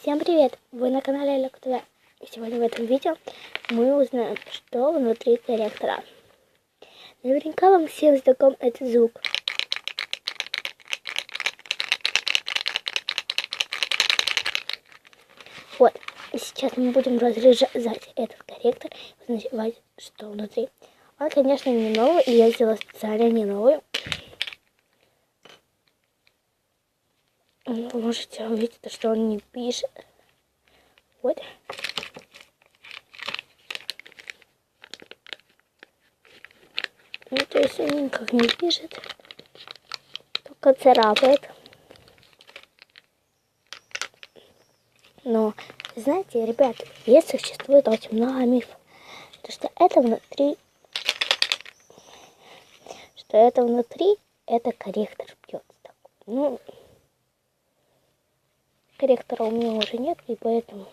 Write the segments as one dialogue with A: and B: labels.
A: Всем привет! Вы на канале Олег ТВ. Сегодня в этом видео мы узнаем, что внутри корректора. Наверняка вам всем знаком этот звук. Вот, и сейчас мы будем разрезать этот корректор и узнавать, что внутри. Он, конечно, не новый, и я сделала специально не новый. Вы можете увидеть, что он не пишет. Вот. Ну, то есть он никак не пишет, только царапает. Но, знаете, ребят, есть существует очень много мифов, что это внутри, это корректор бьется. Ну, корректора у меня уже нет, и поэтому.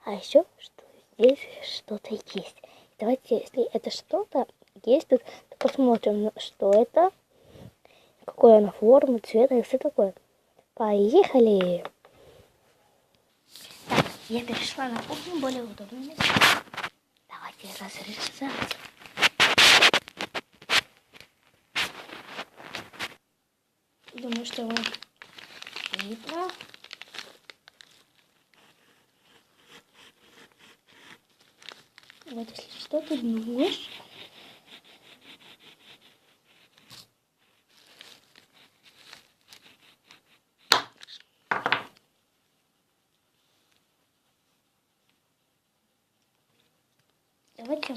A: А еще, что здесь что-то есть. Давайте, если это что-то есть, то посмотрим, что это, какой она формы, цвета и все такое. Поехали! Так, я перешла на кухню, более удобное место. Давайте разрезать. Думаю, что вам видно. Вот, если что, то нож. Давайте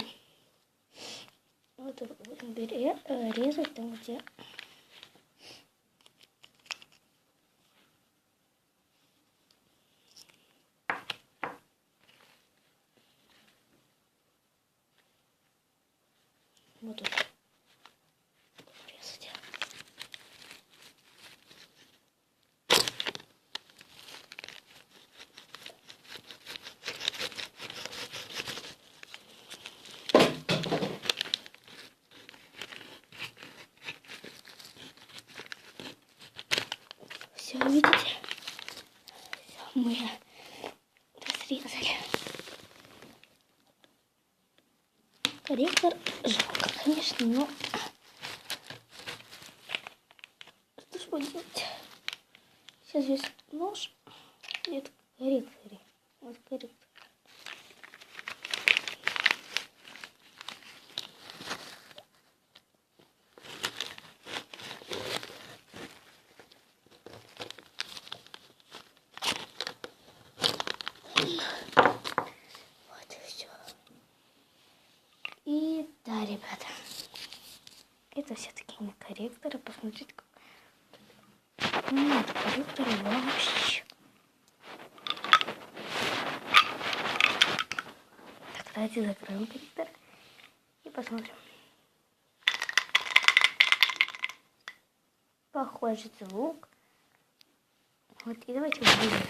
A: вот будем резать там, где вот тут резать. Все, видите? Все, мы разрезали. Корректор жалко, конечно, но что ж поделать? Сейчас здесь нож. Нет, корректор. Вот корректор. Вот и все. И да, ребята, это все-таки не корректор. Посмотрите, как нет корректора вообще. Так, давайте закроем корректор и посмотрим. Похожий звук. Вот, и давайте выберем.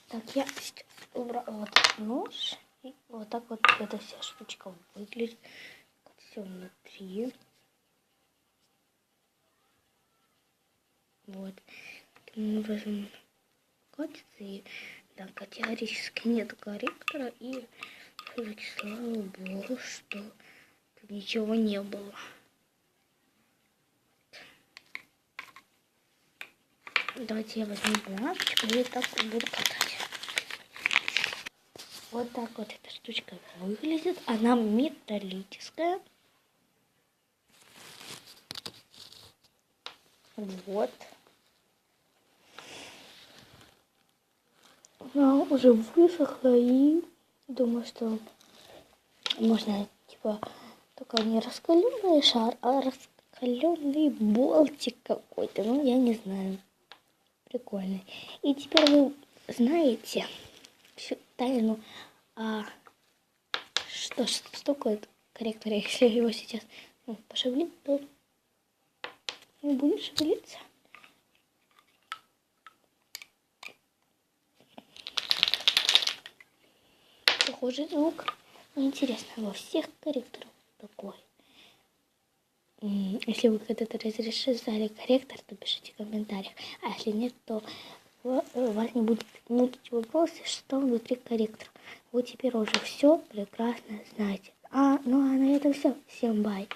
A: Так, я сейчас убрала вот нож. И вот так вот эта вся штучка выглядит. Вот все внутри. Вот. Таким образом катится. И да, категорически нет корректора. И все-таки слава богу, что тут ничего не было. Давайте я возьму бумажечку и так буду катать. Вот так вот эта штучка выглядит. Она металлическая. Вот. Она уже высохла и думаю, что можно типа только не раскаленный шар, а раскаленный болтик какой-то. Ну, я не знаю. Прикольный. И теперь вы знаете всю тайну, что такое корректор. Если его сейчас пошевелить, то не будет шевелиться. Похожий звук. Интересно, во всех корректорах такой. Если вы когда-то разрешали корректор, то пишите в комментариях. А если нет, то вас не будут мучить вопросы, что внутри корректора. Вы теперь уже все прекрасно знаете. Ну а на этом все. Всем бай.